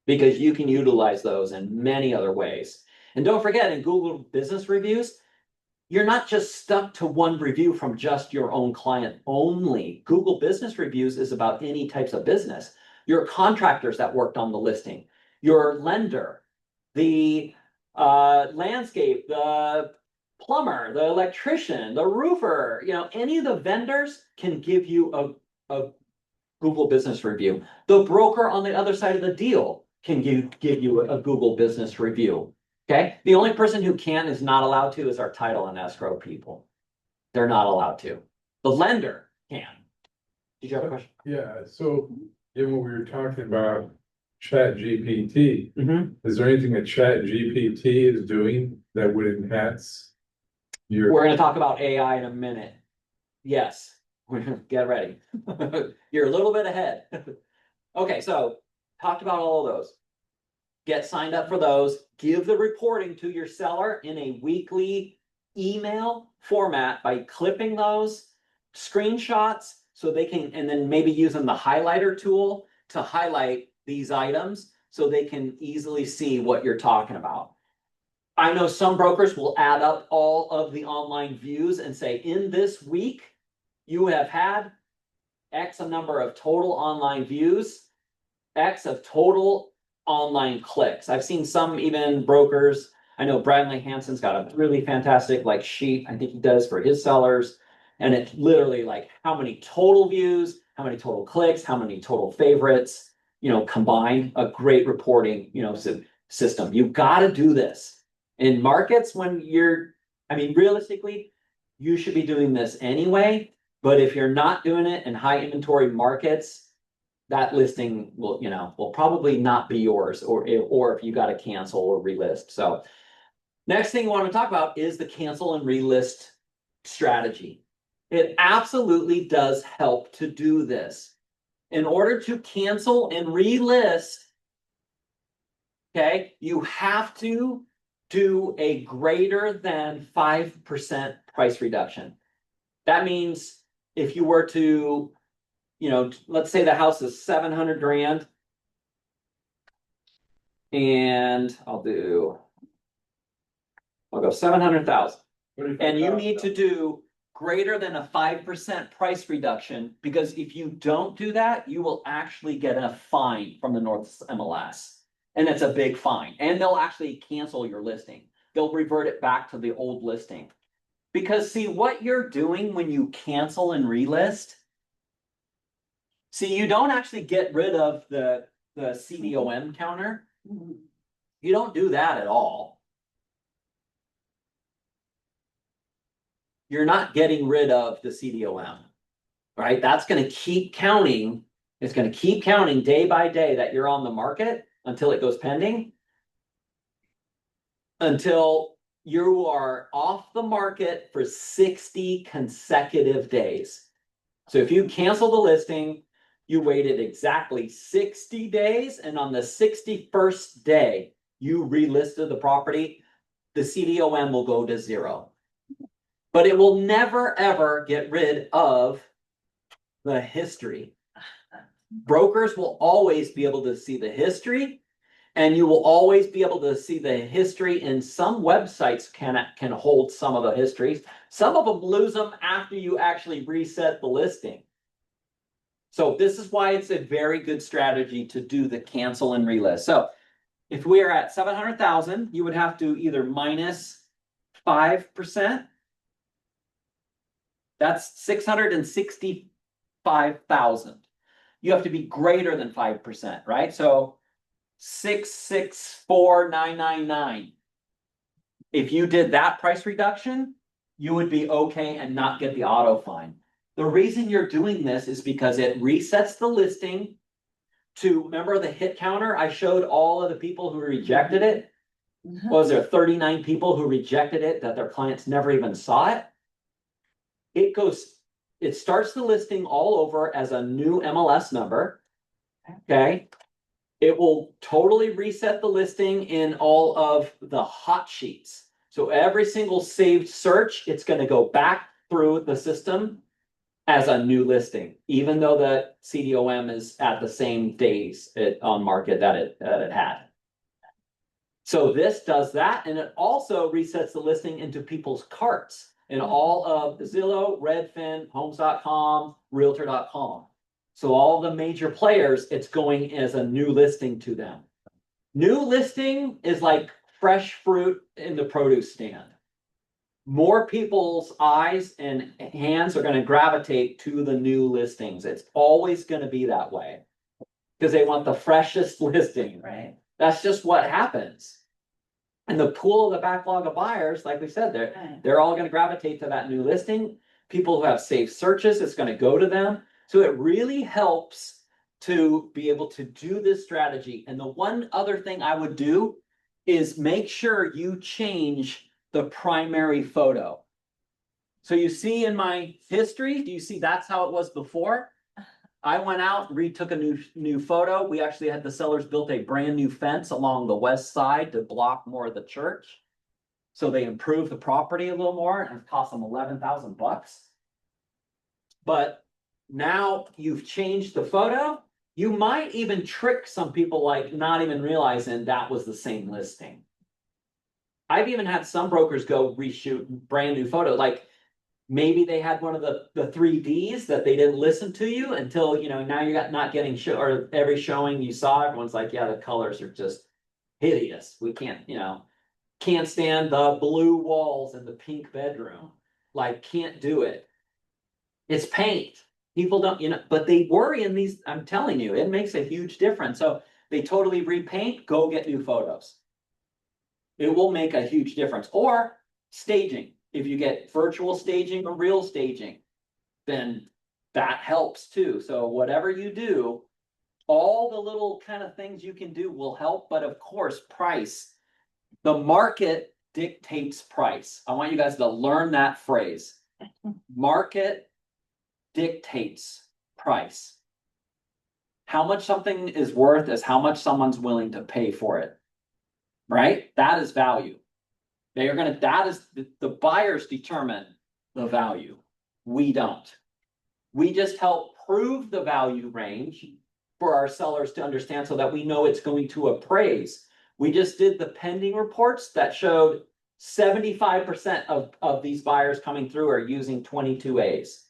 Because you can utilize those in many other ways. And don't forget, in Google Business Reviews, you're not just stuck to one review from just your own client only. Google Business Reviews is about any types of business. Your contractors that worked on the listing, your lender, the landscape, the plumber, the electrician, the roofer, you know, any of the vendors can give you a Google Business Review. The broker on the other side of the deal can give you a Google Business Review. Okay, the only person who is not allowed to is our title and escrow people. They're not allowed to. The lender can. Did you have a question? Yeah, so given what we were talking about, Chat GPT, Mm-hmm. is there anything that Chat GPT is doing that would enhance your? We're gonna talk about AI in a minute. Yes, get ready. You're a little bit ahead. Okay, so talked about all of those. get signed up for those, give the reporting to your seller in a weekly email format by clipping those screenshots so they can, and then maybe using the highlighter tool to highlight these items so they can easily see what you're talking about. I know some brokers will add up all of the online views and say, in this week, you have had X a number of total online views, X of total online clicks. I've seen some even brokers. I know Bradley Hanson's got a really fantastic like sheet, I think he does for his sellers. And it's literally like how many total views, how many total clicks, how many total favorites, combined, a great reporting, system. You've got to do this in markets when realistically, you should be doing this anyway. But if you're not doing it in high inventory markets, that listing will probably not be yours, or if you got to cancel or relist. So next thing we want to talk about is the cancel and relist strategy. It absolutely does help to do this. In order to cancel and relist, okay, you have to do a greater than 5% price reduction. That means if you were to, let's say the house is 700 grand. And I'll go 700,000. And you need to do greater than a 5% price reduction, because if you don't do that, you will actually get a fine from the North MLS. And it's a big fine. And they'll actually cancel your listing. They'll revert it back to the old listing. Because see, what you're doing when you cancel and relist, see, you don't actually get rid of the CDOM counter. You don't do that at all. You're not getting rid of the CDOM, right? That's going to keep counting. It's going to keep counting day by day that you're on the market until it goes pending, until you are off the market for 60 consecutive days. So if you cancel the listing, you waited exactly 60 days, and on the 61st day, you relisted the property, the CDOM will go to 0. But it will never, ever get rid of the history. Brokers will always be able to see the history, and you will always be able to see the history. And some websites can hold some of the histories. Some of them lose them after you actually reset the listing. So this is why it's a very good strategy to do the cancel and relist. So if we are at 700,000, you would have to either minus 5%. That's 665,000. You have to be greater than 5%, right? So 664,999. If you did that price reduction, you would be okay and not get the auto fine. The reason you're doing this is because it resets the listing to, remember the hit counter? I showed all of the people who rejected it. Was there 39 people who rejected it that their clients never even saw it? It starts the listing all over as a new MLS number. Okay. It will totally reset the listing in all of the hot sheets. So every single saved search, it's going to go back through the system as a new listing, even though the CDOM is at the same days on market that it had. So this does that, and it also resets the listing into people's carts in all of Zillow, Redfin, Homes.com, Realtor.com. So all the major players, it's going as a new listing to them. New listing is like fresh fruit in the produce stand. More people's eyes and hands are going to gravitate to the new listings. It's always going to be that way because they want the freshest listing. Right. That's just what happens. And the pool of the backlog of buyers, like we said, they're all going to gravitate to that new listing. People who have saved searches, it's going to go to them. So it really helps to be able to do this strategy. And the one other thing I would do is make sure you change the primary photo. So you see in my history, do you see that's how it was before? I went out, retook a new photo. We actually had the sellers built a brand new fence along the west side to block more of the church. So they improved the property a little more and it cost them $11,000. But now you've changed the photo. You might even trick some people, like not even realizing that was the same listing. I've even had some brokers go reshoot brand new photo, like maybe they had one of the 3Ds that they didn't listen to you until, now you're not getting show, or every showing you saw, everyone's like, yeah, the colors are just hideous. We can't stand the blue walls and the pink bedroom. Like, can't do it. It's paint. People don't, but they worry in these, I'm telling you, it makes a huge difference. So they totally repaint, go get new photos. It will make a huge difference. Or staging. If you get virtual staging or real staging, then that helps too. So whatever you do, all the little kind of things you can do will help. But of course, price. The market dictates price. I want you guys to learn that phrase. Market dictates price. How much something is worth is how much someone's willing to pay for it. Right? That is value. That is the buyers determine the value. We don't. We just help prove the value range for our sellers to understand so that we know it's going to appraise. We just did the pending reports that showed 75% of these buyers coming through are using 22As.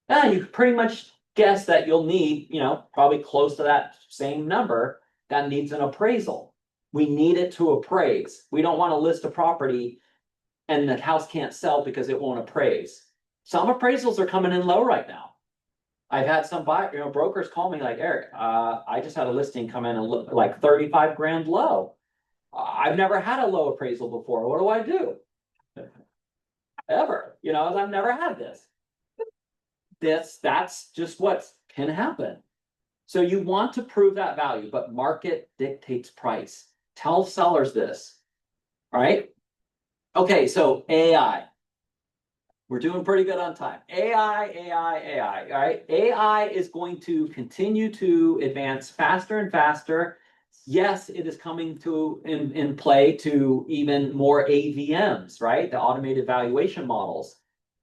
And you can pretty much guess that you'll need, probably close to that same number that needs an appraisal. We need it to appraise. We don't want to list a property and the house can't sell because it won't appraise. Some appraisals are coming in low right now. I've had some brokers call me like, Eric, I just had a listing come in and look like 35 grand low. I've never had a low appraisal before. What do I do? Ever, I've never had this. That's just what can happen. So you want to prove that value, but market dictates price. Tell sellers this. All right. Okay, so AI. We're doing pretty good on time. AI. All right. AI is going to continue to advance faster and faster. Yes, it is coming to in play to even more AVMs, right? The automated valuation models.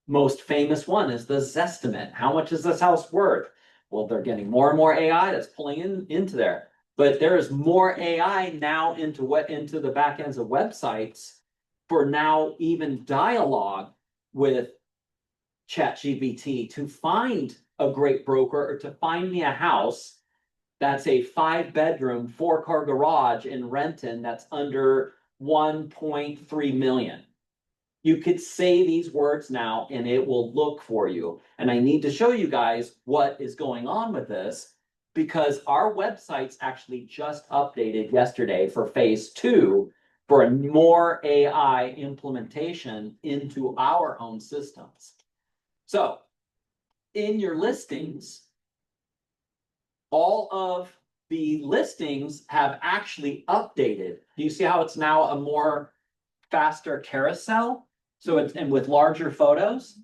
Most famous one is the Zestimate. How much is this house worth? Well, they're getting more and more AI that's pulling into there. But there is more AI now into the back ends of websites for now even dialogue with ChatGPT to find a great broker or to find me a house that's a 5-bedroom, 4-car garage in Renton that's under 1.3 million. You could say these words now and it will look for you. And I need to show you guys what is going on with this because our websites actually just updated yesterday for phase 2 for a more AI implementation into our own systems. So in your listings, all of the listings have actually updated. Do you see how it's now a more faster carousel? So it's and with larger photos.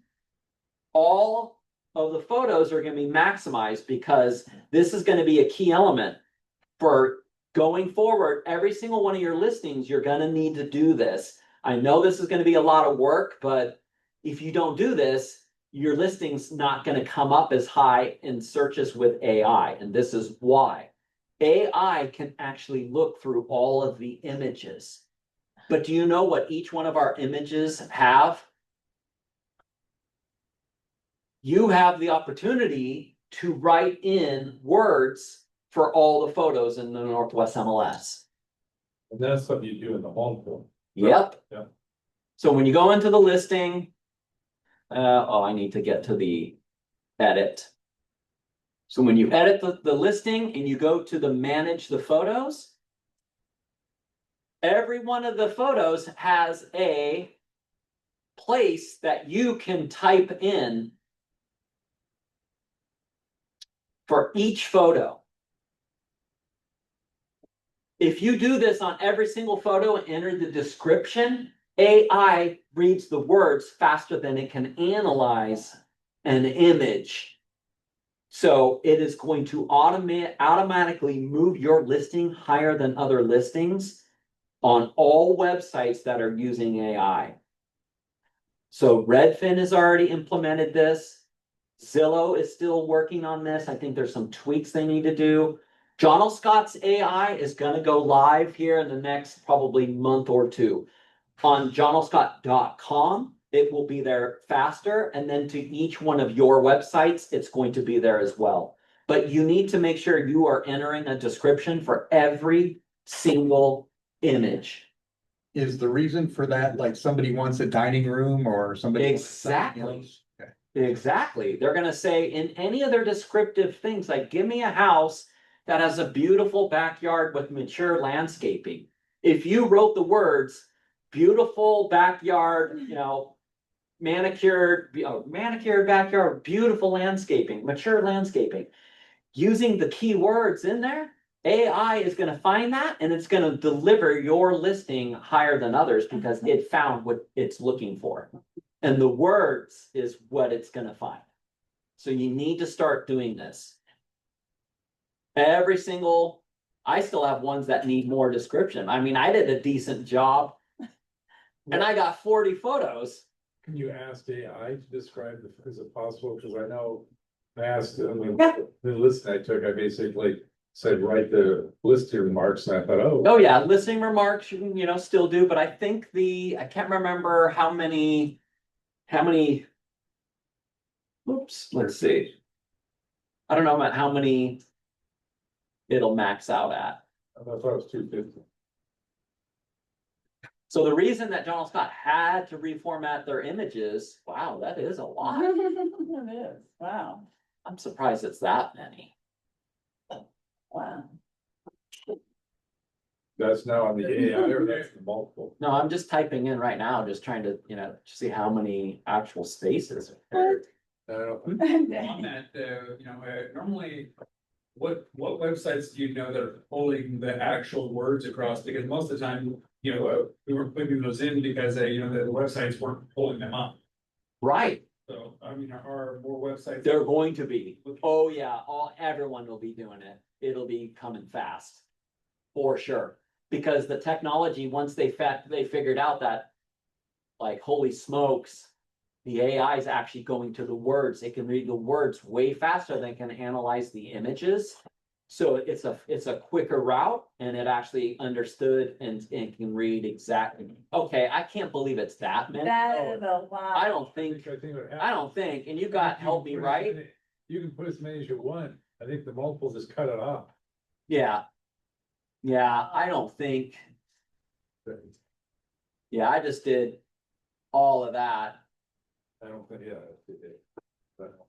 All of the photos are going to be maximized because this is going to be a key element for going forward. Every single one of your listings, you're going to need to do this. I know this is going to be a lot of work, but if you don't do this, your listing's not going to come up as high in searches with AI. And this is why. AI can actually look through all of the images. But do you know what each one of our images have? You have the opportunity to write in words for all the photos in the Northwest MLS. And that's something you do in the home form. Yep. Yeah. So when you go into the listing, I need to get to the edit. So when you edit the listing and you go to the manage the photos, every one of the photos has a place that you can type in for each photo. If you do this on every single photo and enter the description, AI reads the words faster than it can analyze an image. So it is going to automatically move your listing higher than other listings on all websites that are using AI. So Redfin has already implemented this. Zillow is still working on this. I think there's some tweaks they need to do. John L. Scott's AI is gonna go live here in the next probably month or two. On johnlscott.com, it will be there faster, and then to each one of your websites, it's going to be there as well. But you need to make sure you are entering a description for every single image. Is the reason for that, like somebody wants a dining room or somebody? wants something Exactly. else? Okay. Exactly. They're gonna say in any of their descriptive things, like, give me a house that has a beautiful backyard with mature landscaping. If you wrote the words, beautiful backyard, manicured backyard, beautiful landscaping, mature landscaping. Using the keywords in there, AI is gonna find that and it's gonna deliver your listing higher than others because it found what it's looking for. And the words is what it's gonna find. So you need to start doing this. Every single, I still have ones that need more description. I mean, I did a decent job. And I got 40 photos. Can you ask AI to describe is it possible? Because I know I asked Yeah. the list I took, I basically said, write the listing remarks and I thought, oh. Oh, yeah, listing remarks, you can, still do, but I think I can't remember how many. Oops, let's see. I don't know about how many. It'll max out at. I thought it was 250. So the reason that John L. Scott had to reformat their images, wow, that is a lot. It is, wow, I'm surprised it's that many. wow. That's now on the AI or that's the multiple? No, I'm just typing in right now, just trying to, see how many actual spaces are there. I don't know. On that, normally, what websites do you know that are pulling the actual words across? Because most of the time, we weren't putting those in because, the websites weren't pulling them up. Right, So, are more websites? they're going to be. Oh, yeah, everyone will be doing it. It'll be coming fast. For sure. Because the technology, once they figured out that, like, holy smokes, the AI is actually going to the words. It can read the words way faster than it can analyze the images. So it's a quicker route and it actually understood and can read exactly. Okay, I can't believe it's that many. That is a lot. I don't think, and you got help me, right? You can put as many as you want. I think the multiple just cut it off. Yeah. Yeah, I don't think, yeah, I just did all of that. I don't think, yeah. But-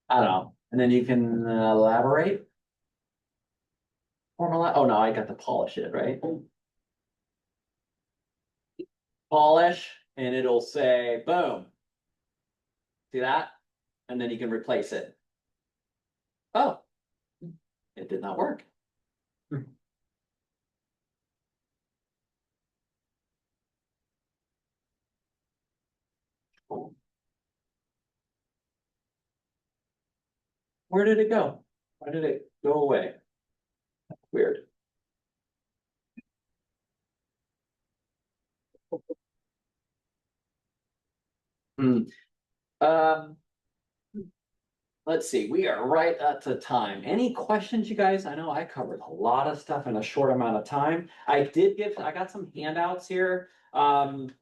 I don't know, and then you can elaborate. Formula, oh no, I got to polish it, right? Polish, and it'll say, boom. See that? And then you can replace it. Oh. It did not work. Where did it go? Why did it go away? Weird. Um. Let's see, we are right at the time. Any questions, you guys? I know I covered a lot of stuff in a short amount of time. I got some handouts here. Some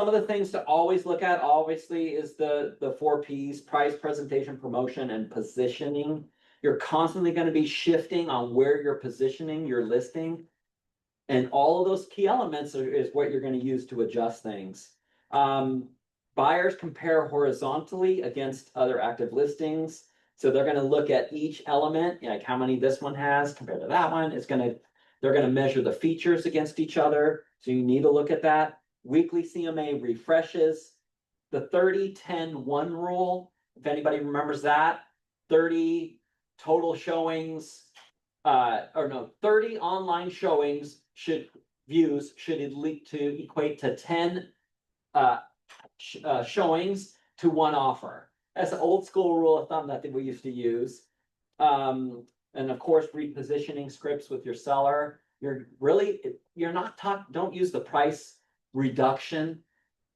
of the things to always look at, obviously, is the 4 Ps: price, presentation, promotion, and positioning. You're constantly going to be shifting on where you're positioning your listing. And all of those key elements is what you're going to use to adjust things. Buyers compare horizontally against other active listings. So they're going to look at each element, like how many this one has compared to that one. They're going to measure the features against each other. So you need to look at that. Weekly CMA refreshes. The 30-10-1 rule, if anybody remembers that, 30 total showings, or no, 30 online showings views should equate to 10 showings to one offer. That's an old school rule of thumb that we used to use. And of course, repositioning scripts with your seller. You're not don't use the price reduction,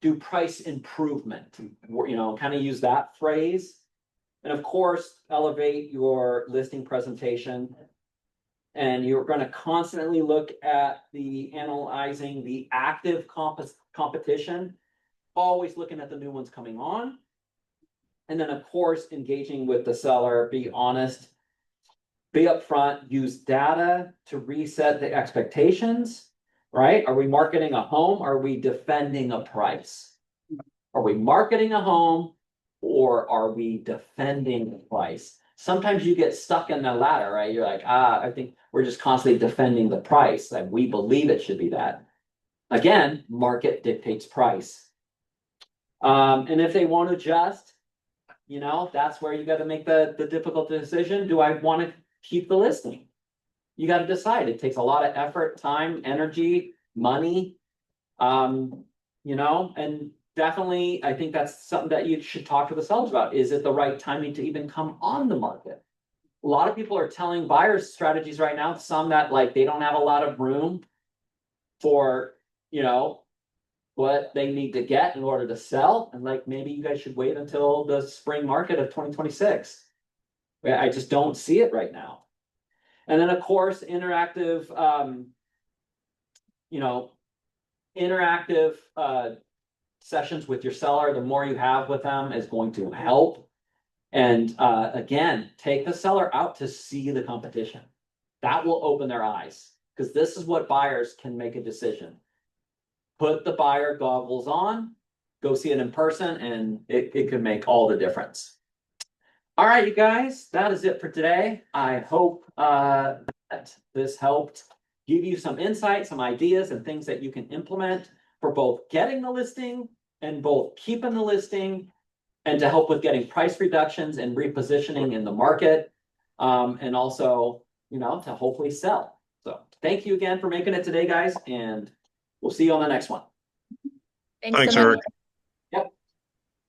do price improvement, kind of use that phrase. And of course, elevate your listing presentation. And you're going to constantly look at analyzing the active competition, always looking at the new ones coming on. And then, of course, engaging with the seller, be honest, be upfront, use data to reset the expectations, right? Are we marketing a home? Are we defending a price? Are we marketing a home or are we defending the price? Sometimes you get stuck in the latter, right? You're like, I think we're just constantly defending the price. Like we believe it should be that. Again, market dictates price. And if they want to adjust, that's where you got to make the difficult decision. Do I want to keep the listing? You got to decide. It takes a lot of effort, time, energy, money. And definitely, I think that's something that you should talk to the sellers about. Is it the right timing to even come on the market? A lot of people are telling buyers strategies right now, some that like they don't have a lot of room for, what they need to get in order to sell. And like, maybe you guys should wait until the spring market of 2026. I just don't see it right now. And then of course, interactive sessions with your seller, the more you have with them is going to help. And again, take the seller out to see the competition. That will open their eyes because this is what buyers can make a decision. Put the buyer goggles on, go see it in person, and it can make all the difference. All right, you guys, that is it for today. I hope that this helped give you some insight, some ideas, and things that you can implement for both getting the listing and both keeping the listing, and to help with getting price reductions and repositioning in the market, and also, to hopefully sell. So thank you again for making it today, guys, and we'll see you on the next one. Thanks, Eric.